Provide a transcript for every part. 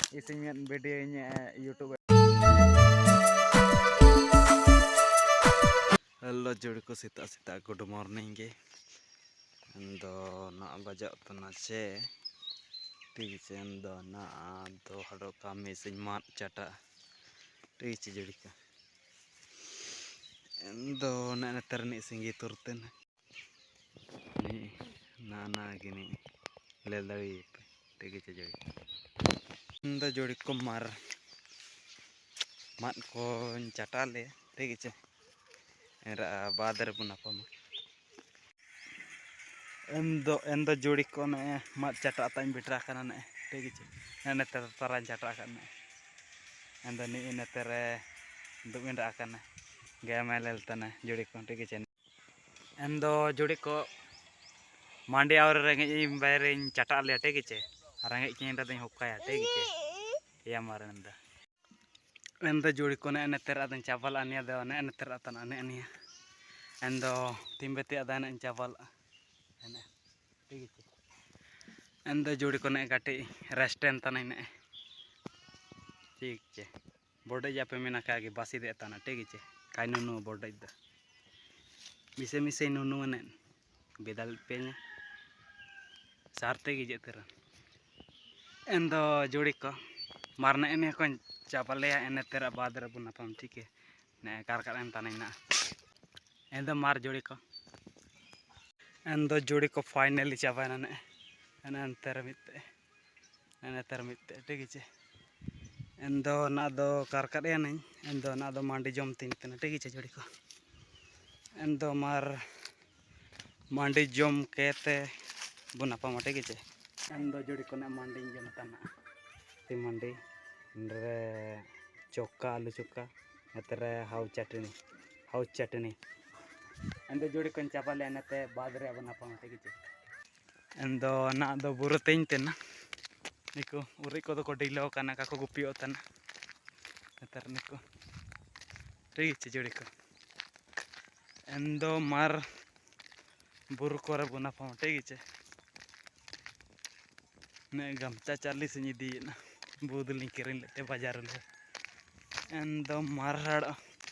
isinya videonya YouTube. Halo jodohku sita good morning ge. Ando na bajak tana che. Tige ando na do hado kami mat chata. Tige jodohku. Ando na terni singi turten. Ni nana gini lelari tige jodohku. Ando jodohku mat ko chata le tige. Era badar pun apa mah. Endo jodi ko na mat chata tan bitra kana na tegi che na taran chata kana endo ni ina tere duminda kana gamelel tana jodi ko tegi che endo jodi ko mandi aur rengi imbarin chata le tegi che rangi kinda den hokkaya tegi che ya maranda endo jodi ko na tera dan chaval ania de na tera tan ania endo timbeti adana chaval ana ठीक है अंदर जोड़ी को ने काटे restaurant तना ने ठीक है बॉर्डर जा पे मेना का के बासी दे तना ठीक है काय नुनु बॉर्डर द मिसे मिसे नुनु ने बेदल पे ने सारते की जेतरा अंदर जोड़ी को मारने ने को चापले एने तेरा बादर बुना पम ठीक है ने कार तना ना अंदर मार जोड़ी को अंदर जोड़ी को फाइनली चापाना ने अंतर मित्ते ठीक है एंदो ना दो कारकड़े नहीं एंदो ना दो मांडी जम तीन तना ठीक है जोड़ी को एंदो मार मांडी जम केते बुना पामा ठीक है एंदो जोड़ी को ना मांडी जम तना ती मांडी रे चोक्का आलू चोक्का एतरे हाउ चटनी एंदो जोड़ी को चापाले एनते बादरे बुना पामा ठीक है एंदो ना दो बुरु तेñ तेना निको उरी को को डिलो काना का को गुपियो तना नतर निको ठीक है जोड़ी को एंदो मार बुरु को रे बुना पामा ठीक है ने गमचा 40 नि दी ना बुदली किरिन लेते बाजार ले एंदो मार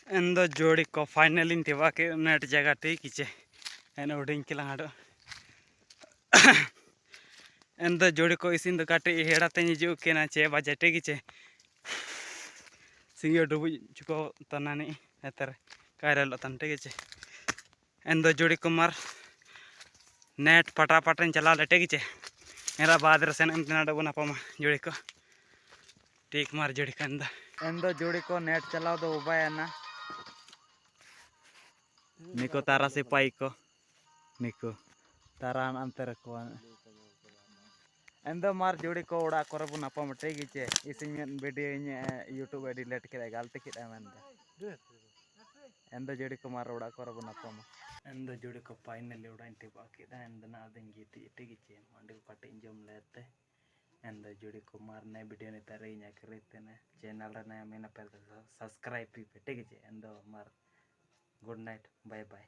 एंदो जोड़ी को फाइनली तेवा के नेट जगह ठीक है एन उडिंग के लाडो एंदो जोड़ी को इसिन दो काटे हेड़ाते हिजू के ना 6 बजे ठीक है सिंगे डुबु चुको तनानी एतर कायरल तन ठीक है एंदो जोड़ी को मार नेट पटापटन चला ले ठीक है मेरा बाद रसन एंतना डबना पमा जोड़ी को ठीक मार जोड़ी का एंदो जोड़ी को नेट चलाओ दो उबाया ना निको तारा से पाई को निको तारान अंतर को एंदो मार जोड़ी को उड़ा को बुना पम ठीक है इसिन वीडियो इन यूट्यूब डिलीट के गलती के एंदो जोड़ी को मार उड़ा को बुना पम एंदो जोड़ी को फाइनली उड़ा इंटे बाकी दा एंद ना देंगी ठीक है मंडी को काटे जम लेते एंदो जोड़ी को मार नए वीडियो ने तारे इन करते ने चैनल रे नया मेना पे सब्सक्राइब पे ठीक है एंदो मार गुड नाइट बाय बाय